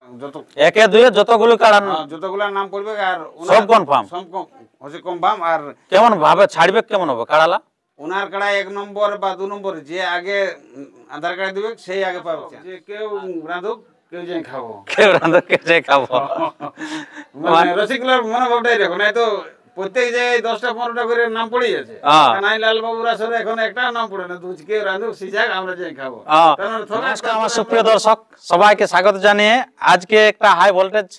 যত একে দুয়ে যতগুলো কাড়া যতগুলার নাম পড়বে আর সব কনফার্ম সব হচ্ছে কনফার্ম। আর কেমন ভাবে ছাড়বে কেমন হবে কাড়ালা? ওনার কাড়া 1 নম্বর বা 2 নম্বর যে আগে আধার কার্ড দিবে সেই আগে পাবে। যে কেউ রাঁধুক কেউ যাই খাবো, কেউ রাঁধুক কেউ যাই খাবো। মানে রসিকলার মনোভাবটাই দেখো, নাই তো প্রত্যেক জায়গায় 10টা 15টা করে নাম পড়ে যাচ্ছে। কানাই লাল বাবুর আসলে এখন একটা নাম পড়ে না, কেউ রাঁধুক সেই যাক আমরা যাই খাবো। নমস্কার আমার সুপ্রিয় দর্শক, সবাইকে স্বাগত জানিয়ে আজকে একটা হাই ভোল্টেজ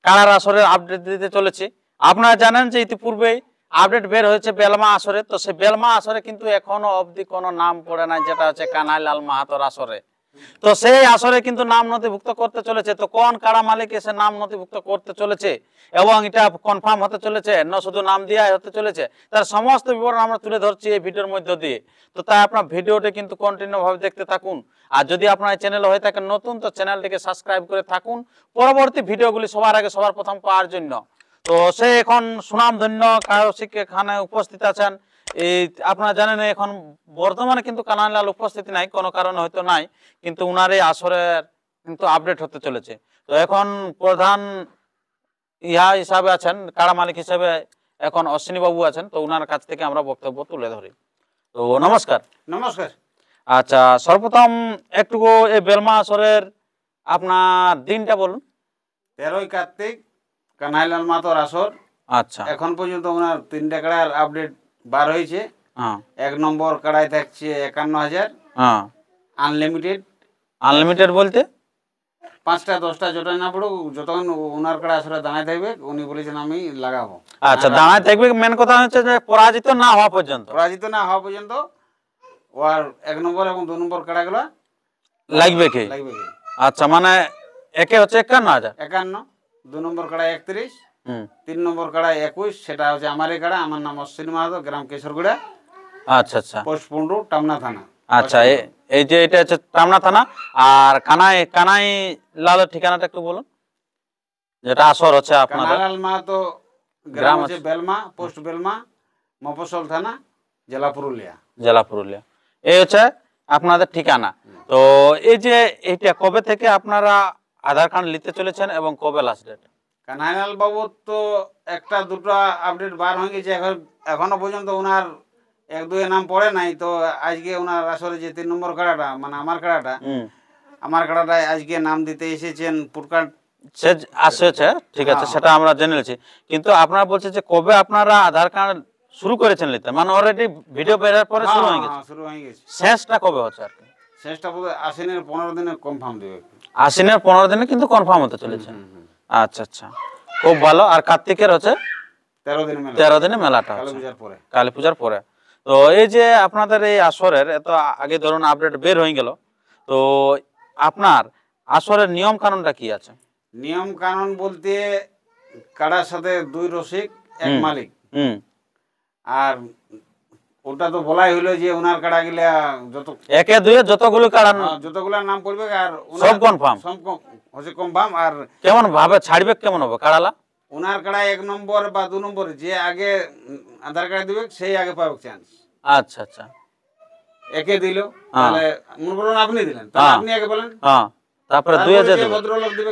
কাড়ার আসরের আপডেট দিতে চলেছি। আপনারা জানেন যে ইতিপূর্বেই আপডেট বের হয়েছে বেলমা আসরে, তো সেই বেলমা আসরে কিন্তু এখনো অবধি কোনো নাম পড়ে নাই, যেটা হচ্ছে কানাই লাল মাহাতোর আসরে। তো সেই আসরে কিন্তু নাম নথিভুক্ত করতে চলেছে। তো কোন কাড়া মালিক এসে নাম নথিভুক্ত করতে চলেছে এবং এটা কনফার্ম হতে চলেছে না শুধু নাম দিয়ে হতে চলেছে, তার সমস্ত বিবরণ আমরা তুলে ধরছি এই ভিডিওর মধ্য দিয়ে। তো তাই আপনার ভিডিওটি কিন্তু কন্টিনিউ ভাবে দেখতে থাকুন। আর যদি আপনার এই চ্যানেল হয়ে থাকেন নতুন, তো চ্যানেলটিকে সাবস্ক্রাইব করে থাকুন পরবর্তী ভিডিওগুলি সবার আগে সবার প্রথম পাওয়ার জন্য। তো সে এখন সুনামধন্য কারশিক এখানে উপস্থিত আছেন। এই আপনারা জানেন এখন বর্তমানে কিন্তু কানাইলাল উপস্থিতি নাই, কোনো কারণে হয়তো নাই, কিন্তু উনার এই আসরের কিন্তু আপডেট হতে চলেছে। তো এখন প্রধান হিসাবে আছেন, কাড়া মালিক হিসাবে এখন অশ্বিনী বাবু আছেন। তো উনার কাছ থেকে আমরা বক্তব্য তুলে ধরি। তো নমস্কার। নমস্কার। আচ্ছা, সর্বপ্রথম একটু এই বেলমা আসরের আপনার দিনটা বলুন। 13ই কার্তিক কানাইলাল মাহাতোর আসর। আচ্ছা, এখন পর্যন্ত ওনার 3টা কাড়ার আপডেট বার হয়েছে। 1 নম্বর কাড়ায় থাকছে 51,000। আনলিমিটেড। আনলিমিটেড বলতে 5টা 10টা যত না পড়ুক, যতক্ষণ ওনার কাড়া আসলে দাঁড়ায় থাকবে উনি বলেছেন আমি লাগাবো। আচ্ছা, দাঁড়ায় থাকবে। মেন কথা হচ্ছে যে পরাজিত না হওয়া পর্যন্ত ওর 1 নম্বর এবং 2 নম্বর কাড়াগুলো লাগবে কি? আচ্ছা, মানে একে হচ্ছে 51,000, 51, 2 নম্বর কাড়ায় 31, 3 নম্বর কাড়ায় 21। সেটা হচ্ছে আমারই কাড়া। আমার নাম অশ্বিনী মাহাতো, গ্রাম কেশরগুড়া। আচ্ছা আচ্ছা, পোস্ট পুন্ডু, টামনা থানা। আচ্ছা, এই যে এটা হচ্ছে টামনা থানা। আর কানাই লালের ঠিকানাটা একটু বলুন, যেটা আসর হচ্ছে আপনাদের। কানাইলাল মাহাতো গ্রাম হচ্ছে বেলমা, পোস্ট বেলমা, মফস্বল থানা, জেলা পুরুলিয়া। এই হচ্ছে আপনাদের ঠিকানা। তো এই যে এইটা কবে থেকে আপনারা আধার কার্ড নিতে চলেছেন এবং কবে লাস্ট ডেট? কানাইলাল বাবুর তো একটা দুটো আপডেট বার হয়ে গেছে, এখনো পর্যন্ত ওনার 1-2 নাম পড়ে নাই। তো আজকে ওনার আসলে যে 3 নম্বর কাড়াটা, মানে আমার কাড়াটায় আজকে নাম দিতে এসেছেন পুরকাট সে আসছে। ঠিক আছে, সেটা আমরা জেনে নিয়েছি। কিন্তু আপনারা বলছেন যে কবে আপনারা আধার কার্ড শুরু করেছেন নিতে, মানে অলরেডি ভিডিও বেরার পরে শুরু হয়ে গেছে। শেষটা কবে হচ্ছে আর কি? শেষটা বোধহয় আশ্বিনের 15 দিনে কনফার্ম দেবে। আশ্বিনের 15 দিনে কিন্তু কনফার্ম হতে চলেছে। আচ্ছা আচ্ছা, খুব ভালো। আর কার্তিকের হচ্ছে 13 দিনে মেলাটা, কালী পূজার পরে। তো এই যে আপনাদের এই আসরের এত আগে ধরুন আপডেট বের হয়ে গেল, তো আপনার আসরের নিয়ম কানুনটা কি আছে? নিয়ম কানুন বলতে কাড়ার সাথে 2 রসিক 1 মালিক। আর ওটা তো বলাই হলো যে ওনার কাড়া গিলা যত একে দুয়ে যতগুলো কাড়া যতগুলার নাম পড়বে আর সব কনফার্ম, সব হচ্ছে কনফার্ম। আর কেমন ভাবে ছাড়বে কেমন হবে কাড়ালা? ওনার কাড়া 1 নম্বর বা 2 নম্বর যে আগে আধার কার্ড দিবে সেই আগে পাবে চান্স। আচ্ছা আচ্ছা, একে দিল তাহলে মনে করুন আপনি দিলেন, তাহলে আপনি আগে বলেন, তারপরে 2000 দেবে, ভদ্রলোক দিবে।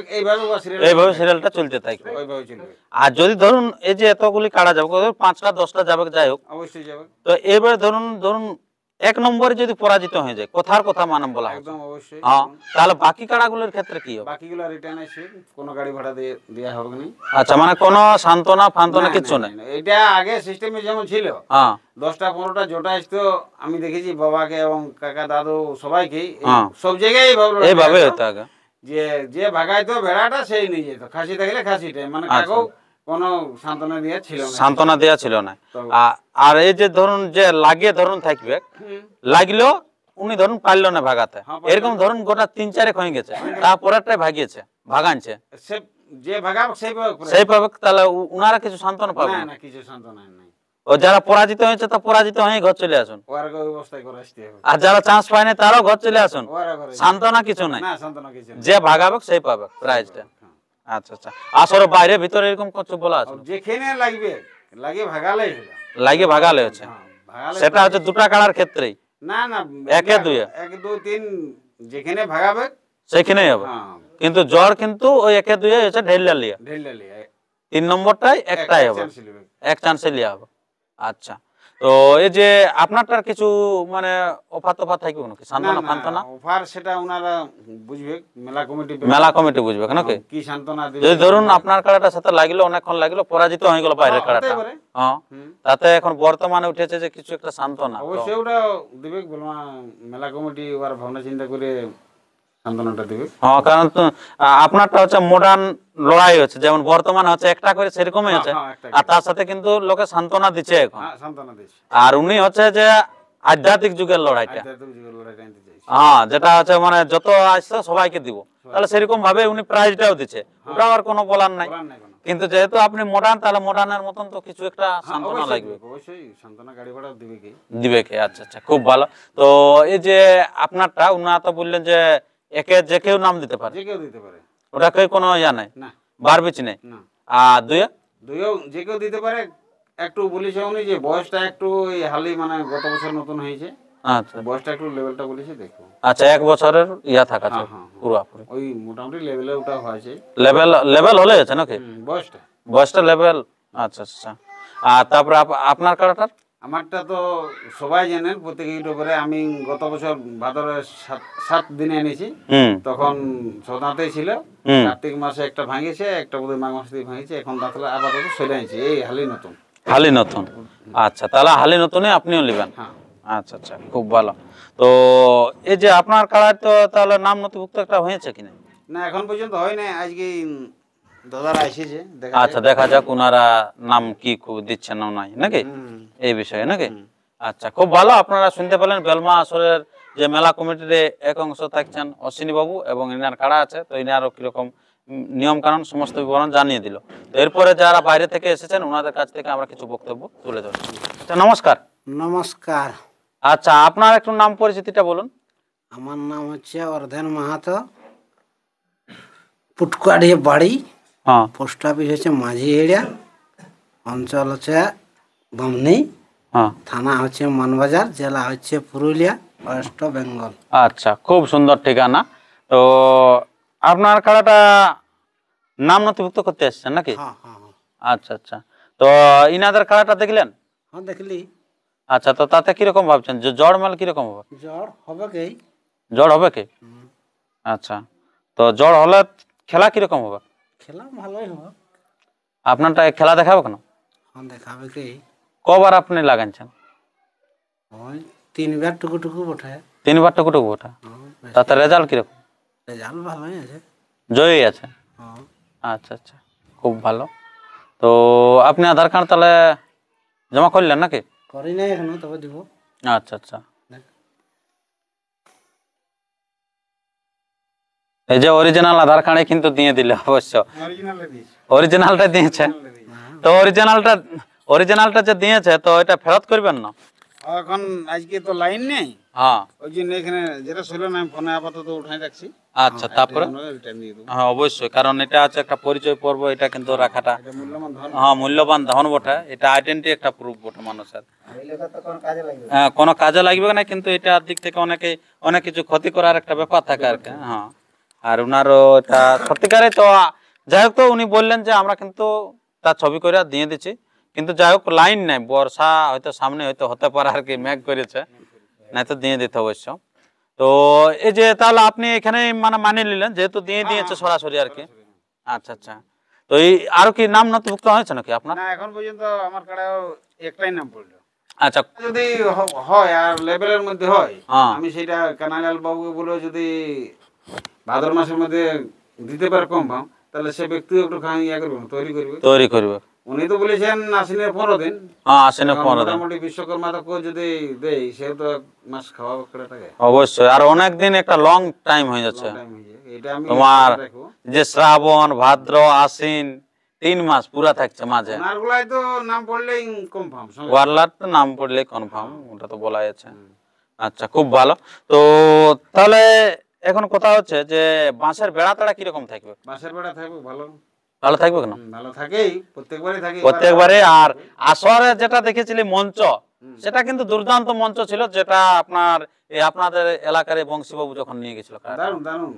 এইভাবে সিরিয়ালটা চলতে থাকবে। ওইভাবে চলবে। আর যদি ধরুন এই যে এতগুলি কাড়া যাবে, 5টা 10টা যাবে, যাই হোক অবশ্যই যাবে। তো এবারে ধরুন 1 নম্বরে যদি পরাজিত হয়ে যায়, কথার কথা মানাম বলা একদম অবশ্যই। তাহলে বাকি কাড়াগুলোর ক্ষেত্রে কি হবে? বাকিগুলো রিটার্ন আসে, কোনো গাড়ি ভাড়া দিয়ে দেয়া হবে না। আচ্ছা, মানে কোনো সান্তনা ফান্তনা কিছু নেই। এটা আগে সিস্টেমে যেমন ছিল, 10টা 15টা জোটা আসতো। আমি দেখেছি বাবাকে এবং কাকা দাদু সবাইকে সব জায়গায় এইভাবে হতো আগে, যে ভাগাইতো ভেড়াটা সেই নিয়ে যেত, খাসি থাকলে খাসিটাই, মানে কাকেও কোনো সান্ত্বনা দেওয়া ছিল না। আর এই যে ধরুন যে লাগিয়ে ধরুন থাকবে, লাগলেও উনি ধরুন পারলো না ভাগাতে, এরকম ধরুন গোটা 3-4 হয়ে গেছে, তারপরেরটাই ভাগাচ্ছে যে ভাগাবে সেই পাবে, তাহলে উনারা কিছু সান্ত্বনা পাবে না? কিছু সান্ত্বনা নাই। ও যারা পরাজিত হয়েছে তা পরাজিত হয়ে ঘর চলে আসুন, আর যারা চান্স পায়নি তারাও ঘর চলে আসুন, সান্ত্বনা কিছু নাই। যে ভাগাবে সেই পাবে প্রাইজটা। আচ্ছা আচ্ছা, আসলে বাইরে ভিতরে এরকম কিছু বলা আছে? যেখানে লাগে ভাগালে হচ্ছে, সেটা হচ্ছে 2টা কাড়ার ক্ষেত্রেই না, 1 2 1 2 3 যেখানে ভাগাবে সেখানেই হবে। কিন্তু জ্বর কিন্তু ওই একে দুয়ে হচ্ছে ঢেলিয়া লিয়া, ঢেলডালি 3 নম্বরটাই একটাই হবে, চান্স লিবে। এক চান্সে লিয়া হবে। আচ্ছা, তো এই যে আপনারটার কিছু মানে অফার তফার থাকবে নাকি, না সান্ত্বনা না ফান্তনা? অফার সেটা ওনারা বুঝবে, মেলা কমিটি মেলা কমিটি বুঝবে নাকি? কি সান্ত্বনা দিবে। যদি ধরুন আপনার কাড়াটার সাথে লাগলো, অনেকক্ষণ লাগলো, পরাজিত হয়ে গেল বাইরের কাড়াটা, হতেই পারে। হ্যাঁ, তাতে এখন বর্তমানে উঠেছে যে কিছু একটা সান্ত্বনা, তো অবশ্যই ওটা দিবে, বলবা মেলা কমিটি ওর ভাবনা চিন্তা করে সান্ত্বনাটা দিবে। হ্যাঁ, কারণ তো আপনারটা হচ্ছে মডার্ন লড়াই হচ্ছে, যেমন বর্তমানে হচ্ছে একটা করে সেরকমই আছে, হ্যাঁ, একটা আর তার সাথে কিন্তু লোকে সান্ত্বনা দিচ্ছে এখন। হ্যাঁ সান্ত্বনা দিচ্ছে। আর উনি হচ্ছে যে আধ্যাত্মিক যুগের লড়াইটা, আধ্যাত্মিক যুগের লড়াইটা আনতে চাইছে। হ্যাঁ, যেটা হচ্ছে মানে যত আসছে সবাইকে দিব, তাহলে সেরকম ভাবে উনি প্রাইজটাও দিচ্ছে, ওটা আর কোনো বলার নাই। বলার নাই কোনো। কিন্তু যেহেতু আপনি মডার্ন, তাহলে মডার্নের মতন তো কিছু একটা সান্ত্বনা অবশ্যই লাগবে, দিবে, অবশ্যই সান্ত্বনা গাড়ি ভাড়া দিবে কি। দিবে কে? আচ্ছা আচ্ছা, খুব ভালো। তো এই যে আপনারটা উনা তো বললেন যে একে যে কেউ নাম দিতে পারে, যে কেউ দিতে পারে। ওটা কেউ কোনো ইয়া নাই, না বারবিচ নেই। না আর দুয়ে দুইও যে কেউ দিতে পারে। একটু বলেছে উনি যে বয়সটা একটু ওই হালি, মানে গত বছর নতুন হয়েছে, আচ্ছা বয়সটা একটু লেভেলটা বলেছে দেখো। আচ্ছা, 1 বছরের ইয়া থাকা হ্যাঁ, চাই হ্যাঁ, হ্যাঁ। পুরোপুরি, ওই মোটামুটি লেভেলে ওটা হয়েছে লেভেল লেভেল হলে গেছে নাকি বয়সটা। বয়সটা লেভেল? আচ্ছা আচ্ছা। আর তারপরে আপনার কাড়াটার? আমারটা তো সবাই জানেন, প্রত্যেক ইউটিউবারে আমি গত বছর ভাদরের 7 দিনে এনেছি, হুম তখন ছদাঁতেই ছিল। হুম। কার্তিক মাসে একটা ভাঙিয়েছে, একটা বোধহয় মাঘ মাস থেকে ভাঙিয়েছে, এখন দাঁতলে আপাতত চলে আনছি, এই হালি নতুন। হালি নতুন। আচ্ছা, তাহলে হালি নতুনই আপনিও নেবেন? হ্যাঁ আচ্ছা আচ্ছা, খুব ভালো। তো এই যে আপনার কাড়ায় তো তাহলে নাম নথিভুক্ত একটা হয়েছে কিনা? না এখন পর্যন্ত হয় না, আজকে দাদারা এসেছে দেখা আচ্ছা, দেখা যাক ওনারা নাম কি দিচ্ছেন না নাই নাকি হুম। এই বিষয়ে নাকি? আচ্ছা, খুব ভালো। আপনারা শুনতে পেলেন বেলমা আসরের যে মেলা কমিটির এক অংশ থাকছেন অশ্বিনী বাবু, এবং ইনার কাড়া আছে, তো ইনারও কিরকম নিয়ম কানুন সমস্ত বিবরণ জানিয়ে দিল। তো এরপরে যারা বাইরে থেকে এসেছেন ওনাদের কাছ থেকে আমরা কিছু বক্তব্য তুলে ধরছি। আচ্ছা, নমস্কার। নমস্কার, আচ্ছা, আপনার একটু নাম পরিচিতিটা বলুন। আমার নাম হচ্ছে অর্ধেন মাহাতো, পুটকুয়াড়িয়ে বাড়ি, হ্যাঁ, পোস্ট অফিস হচ্ছে মাঝি এরিয়া, অঞ্চল হচ্ছে বামনি, হ্যাঁ। থানা হচ্ছে মানবাজার, জেলা হচ্ছে পুরুলিয়া, ওয়েস্ট বেঙ্গল। আচ্ছা, খুব সুন্দর ঠিকানা। তো আপনার কাড়াটা নাম নথিভুক্ত করতে এসেছেন নাকি? হ্যাঁ হ্যাঁ হ্যাঁ। আচ্ছা আচ্ছা। তো ইনাদের কাড়াটা দেখলেন? হ্যাঁ দেখলি, আচ্ছা, তো তাতে কিরকম ভাবছেন যে জড় মেল কিরকম হবে? জ্বর হবে কি? জড় হবে কি? আচ্ছা, তো জড় হলে খেলা কিরকম হবে? খেলা ভালোই হবে। আপনারটা খেলা দেখাবে কেন? হ্যাঁ দেখাবে কি? কবার আপনি লাগাচ্ছেন? ওই 3 বার টুকু ওঠে। 3 বার টুকুটুকু ওঠা। হ্যাঁ, তাতে রেজাল্ট কিরকম? রেজাল্ট ভালোই আছে। জয়ী আছে? হ্যাঁ, আচ্ছা আচ্ছা, খুব ভালো। তো আপনি আধার কার্ড তাহলে জমা করলেন নাকি? করি নাই এখনো, তবে দিব। আচ্ছা আচ্ছা। এই যে অরিজিনাল আধার কার্ডে কিন্তু দিয়ে দিলে অবশ্য, অরিজিনালে দিয়েছি। অরিজিনালটা দিয়েছে। তো অরিজিনালটা যে দিয়েছে, তো এটা ফেরত করবেন না? এখন আজকে তো লাইন নেই, হ্যাঁ ওই জন্য এখানে যেটা ছিল না, আমি ফোনে আপাতত উঠাই রাখছি। আচ্ছা, তারপরে রিটার্ন দিয়ে দেবো। হ্যাঁ অবশ্যই, কারণ এটা আছে একটা পরিচয় পর্ব, এটা কিন্তু রাখাটা এটা মূল্যবান ধন। হ্যাঁ মূল্যবান ধন বটে, এটা আইডেন্টি একটা প্রুফ বটে মানুষের। হইলে তো কোন কাজে লাগবে। হ্যাঁ, কোনো কাজে লাগবে না, কিন্তু এটার দিক থেকে অনেক কিছু ক্ষতি করার একটা ব্যাপার থাকে আর কি। হ্যাঁ, আর উনারও এটা সত্যিকারে তো যাই হোক, তো উনি বললেন যে আমরা কিন্তু তার ছবি করে দিয়ে দিচ্ছি, কিন্তু যাই হোক লাইন নাই, বর্ষা হয়তো সামনে হয়তো হতে পারে আর কি, মেঘ করেছে, নাই তো দিয়ে দিতে অবশ্য। তো এই যে তাহলে আপনি এখানে মানে মানিয়ে নিলেন যেহেতু দিয়ে দিয়েছে সরাসরি আর কি। আচ্ছা আচ্ছা। তো এই আরো কি নাম নথিভুক্ত হয়েছে নাকি আপনার? না এখন পর্যন্ত আমার কাড়াও একটাই নাম পড়লো। আচ্ছা, যদি হয় আর লেভেলের মধ্যে হয়, হ্যাঁ। আমি সেটা কানাইলাল বাবুকে বলে যদি ভাদ্র মাসের মধ্যে দিতে পারে কনফার্ম, তাহলে সে ব্যক্তি একটু ইয়া করবে, তৈরি করবে। উনি তো বলেছেন আশ্বিনের 15 দিন। হ্যাঁ, আশ্বিনের 15 দিন। মোটামুটি বিশ্বকর্মা তো যদি দেয়, সে তো 1 মাস খাওয়াবে টাকা। অবশ্যই, আর অনেক দিন একটা লং টাইম হয়ে যাচ্ছে। এটা আমি তোমার দেখো যে শ্রাবণ ভাদ্র আশ্বিন 3 মাস পুরা থাকছে মাঝে। ওনারগুলাই তো নাম পড়লেই কনফার্ম, ওয়ারলার তো নাম পড়লে কনফার্ম, ওটা তো বলা যাচ্ছে। আচ্ছা, খুব ভালো। তো তাহলে এখন কথা হচ্ছে যে বাঁশের বেড়া তাড়া কিরকম থাকবে? বাঁশের বেড়া থাকবে ভালো। ভালো থাকবে কেন? ভালো থাকেই, প্রত্যেকবারই থাকে। প্রত্যেকবারে। আর আসরে যেটা দেখেছিলি মঞ্চ, সেটা কিন্তু দুর্দান্ত মঞ্চ ছিল, যেটা আপনাদের এলাকার বংশীবাবু যখন নিয়ে গেছিল। দারুন দারুন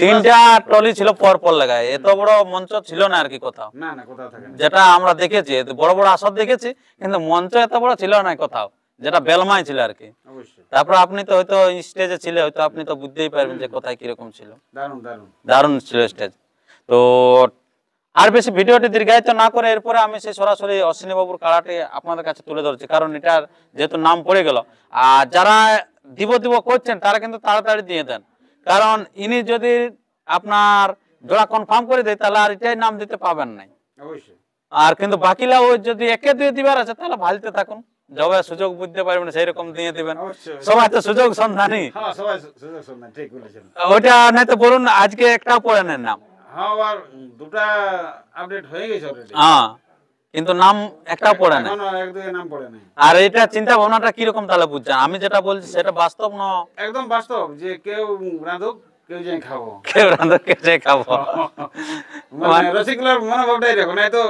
তিনটা টলি ছিল পর পর লাগায়, এত বড় মঞ্চ ছিল না আর কি কোথাও, না না কোথাও থাকে না। যেটা আমরা দেখেছি বড় বড় আসর দেখেছি, কিন্তু মঞ্চ এত বড় ছিল না কোথাও, যেটা বেলমায় ছিল আর কি। অবশ্যই তারপর আপনি তো হয়তো স্টেজে ছিলে, হয়তো আপনি তো বুঝতেই পারবেন যে কোথায় কিরকম ছিল। দারুণ দারুণ। দারুণ ছিল স্টেজ। তো আর বেশি ভিডিওটি দীর্ঘায়িত না করে এরপরে আমি সেই সরাসরি অশ্বিনী বাবুর কাড়াটি আপনাদের কাছে তুলে ধরছি, কারণ এটার যেহেতু নাম পড়ে গেল, আর যারা দিব করছেন তারা কিন্তু তাড়াতাড়ি দিয়ে দেন, কারণ ইনি যদি আপনার জোড়া কনফার্ম করে দেয় তাহলে আর এটাই নাম দিতে পাবেন নাই। অবশ্যই আর কিন্তু বাকিলা ওই যদি একে দিয়ে দিবার আছে তাহলে ভালতে থাকুন, যবে সুযোগ বুঝতে পারবেন সেই রকম দিয়ে দিবেন। অবশ্যই। সবাই তো সুযোগ সন্ধানী, হ্যাঁ সবাই সুযোগ সন্ধান, ঠিক বলেছেন। ওইটা নাই তো বলুন আজকে একটা পড়ে নেন নাম। হ্যাঁ আর দুটা আপডেট হয়ে গেছে অলরেডি, হ্যাঁ কিন্তু নাম একটা পড়ে না। এখনো এক দুই নাম পড়ে নাই। আর এটা চিন্তা ভাবনাটা কিরকম তাহলে বুঝছেন, আমি যেটা বলছি সেটা বাস্তব না? একদম বাস্তব, যে কেউ রাঁধুক কেউ যাই খাবো, কেউ রাঁধো কেউ যে খাবো। মানে রসিকলার মনোভাবটাই দেখো, নাই তো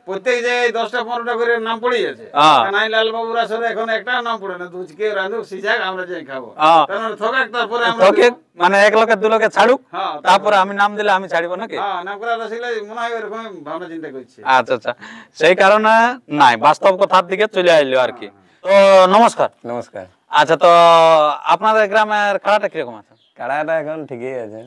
প্রত্যেক জায়গায় 10টা 15টা করে নাম পড়ে যাচ্ছে। হ্যাঁ। কানাই লাল বাবুর আসলে এখন একটা নাম পড়ে না, তুই কেউ রাঁধুক সিজাক আমরা যাই খাবো। হ্যাঁ। তার মানে থকাক, তারপরে আমরা তোকে মানে এক লোকে দু লোকে ছাড়ুক, হ্যাঁ তারপরে আমি নাম দিলে আমি ছাড়িব নাকি? হ্যাঁ নাম করা রসিকলা মনে হয় এরকম ভাবনা চিন্তা করছে। আচ্ছা আচ্ছা, সেই কারণে নাই বাস্তব কথার দিকে চলে আইলো আর কি। তো নমস্কার। নমস্কার। আচ্ছা, তো আপনাদের গ্রামের খেলাটা কিরকম আছে? কাড়াটা এখন ঠিকই আছে।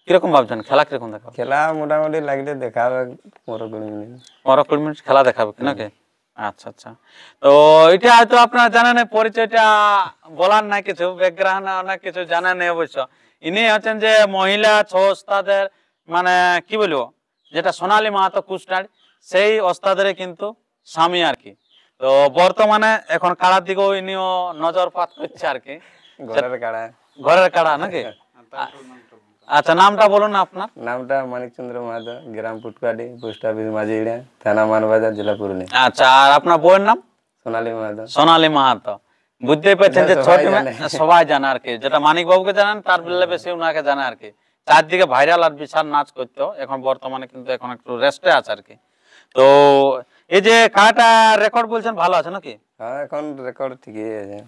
কিরকম ভাবছেন খেলা কিরকম দেখাবে? খেলা মোটামুটি লাগলে দেখাবে 15-20 মিনিট। 15-20 মিনিট খেলা দেখাবে কি নাকি? আচ্ছা আচ্ছা, তো এটা হয়তো আপনারা জানেন, পরিচয়টা বলার নাই কিছু, ব্যাকগ্রাউন্ড অনেক কিছু জানেন অবশ্য। ইনি হচ্ছেন যে মহিলা ছৌ ওস্তাদের মানে কি বলবো, যেটা সোনালী মাহাতো কুস্টার, সেই ওস্তাদের কিন্তু স্বামী আর কি। তো বর্তমানে এখন কাড়ার দিকেও ইনিও নজরপাত করছে আর কি। ঘরের কাড়া। ঘরের কাড়া নাকি? আচ্ছা, নামটা বলুন আপনার। নামটা মানিকচন্দ্র মাহাতো, গ্রাম পুটকাটি, পোস্ট অফিস মাঝিড়া, থানা মানবাজার, জেলা পুরুলিয়া। আচ্ছা, আর আপনার বউয়ের নাম? সোনালী মাহাতো। সোনালী মাহাতো। বুঝতেই পারছেন যে সবাই ছোট জানে। সবাই জানে আর কি, যেটা মানিক বাবুকে জানেন তার বেলা বেশি উনাকে জানে আর কি। চারদিকে ভাইরাল আর বিশাল নাচ করতো, এখন বর্তমানে কিন্তু এখন একটু রেস্টে আছে আর কি। তো এই যে কাটা রেকর্ড বলছেন ভালো আছে নাকি? হ্যাঁ এখন রেকর্ড ঠিকই আছে,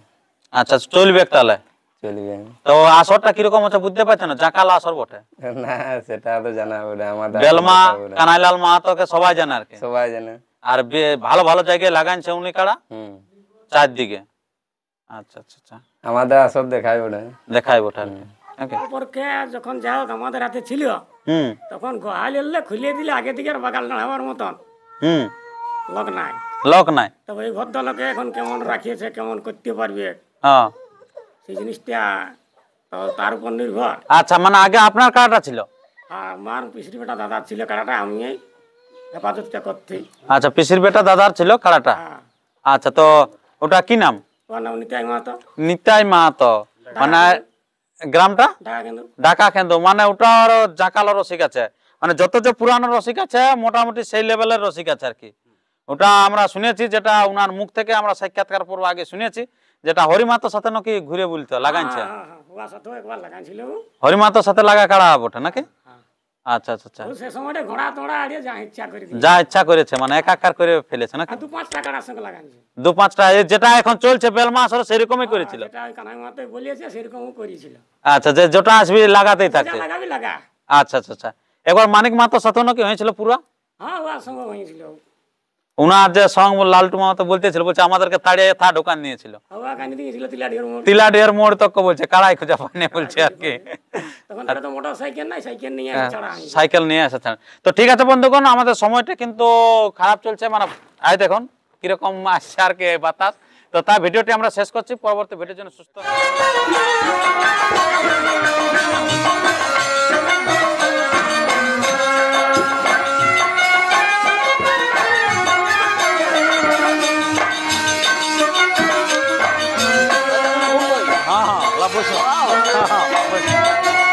আচ্ছা, চলবে তাহলে। চলবে। তো আসরটা কিরকম হচ্ছে বুঝতে পারছেন না? জাকাল আসর বটে। না সেটা তো জানা ওটা আমাদের বেলমা কানাইলাল মাহাতোকে সবাই জানে আর কি। সবাই জানে। আর ভালো ভালো জায়গায় লাগাইছে উনি কাড়া চারদিকে। আচ্ছা আচ্ছা আচ্ছা, আমাদের আসর দেখায় ওটা। দেখাই বটে আর কি। Okay. সম্পর্কে যখন যাই হোক আমাদের হাতে ছিল, হুম তখন গোহাল এলে খুলিয়ে দিলে আগে দিকে বাগাল নাড়াবার মতন হুম, লোক নাই। লোক নাই। তবে এই ভদ্রলোকে এখন কেমন রাখিয়েছে, কেমন করতে পারবে হ্যাঁ, সেই জিনিসটা তো তার উপর নির্ভর। আচ্ছা, মানে আগে আপনার কাড়াটা ছিল? আর আমার পিসির বেটা দাদা ছিল কাড়াটা, আমি এই হেফাজতটা করতে। আচ্ছা, পিসির বেটা দাদার ছিল কাড়াটা। হ্যাঁ, আচ্ছা, তো ওটা কি নাম? ওর নাম নিতাই মাহাতো, নিতাই মাহাতো। মানে গ্রামটা ঢাকা কিন্তু। ঢাকা কেন্দ্র, মানে ওটার জাকালো রসিক আছে, মানে যত যে পুরানো রসিক আছে মোটামুটি সেই লেভেলের রসিক আছে আর কি। ওটা আমরা শুনেছি, যেটা উনার মুখ থেকে আমরা সাক্ষাৎকার পূর্ব আগে শুনেছি, যেটা হরিমাতার সাথে নাকি ঘুরে বলতো লাগাইছে। হ্যাঁ হ্যাঁ, ওর সাথেও একবার লাগাইছিল। হরিমাতার সাথে লাগা কাড়া বটে নাকি? আচ্ছা আচ্ছা আচ্ছা, ও সে সময়টা ঘোড়া তোড়া আড়িয়ে যা ইচ্ছা করে দিয়ে যা ইচ্ছা করেছে, মানে একাকার করে ফেলেছে নাকি? 2-5টা কাড়ার সঙ্গে লাগাইছে। 2-5টা যেটা এখন চলছে বেলমা আসলে সেরকমই করেছিল। যেটা ওই কানাই মাহাতো বলিয়েছে সেরকমও করেছিল। আচ্ছা, যে যেটা আসবি লাগাতেই থাকছে। যা লাগাবি লাগা। আচ্ছা আচ্ছা আচ্ছা, একবার মানিক মাহাতো সাথে নাকি হয়েছিল পুরা? হ্যাঁ, ওর সঙ্গে হয়েছিল। উনার যে সং লালটু মাহাতো বলতেছিল, বলছে আমাদেরকে তাড়িয়ে থা দোকান নিয়েছিল, ওরা কানি দিয়েছিল তিলাডিয়ার মোড়। তিলাডিয়ার মোড় তক বলছে, কাড়াই খুঁজে পায়নি বলছে আর কি। তখন তারা তো মোটর সাইকেল নাই, সাইকেল নিয়ে এসে ছাড়া হয়নি। সাইকেল নিয়ে এসেছেন। তো ঠিক আছে বন্ধুগণ, আমাদের সময়টা কিন্তু খারাপ চলছে, মানে আয় দেখুন কিরকম আসছে আর কি বাতাস। তো তার ভিডিওটি আমরা শেষ করছি, পরবর্তী ভিডিওর জন্য সুস্থ हाँ हाँ, बसो हाँ हाँ, बसो।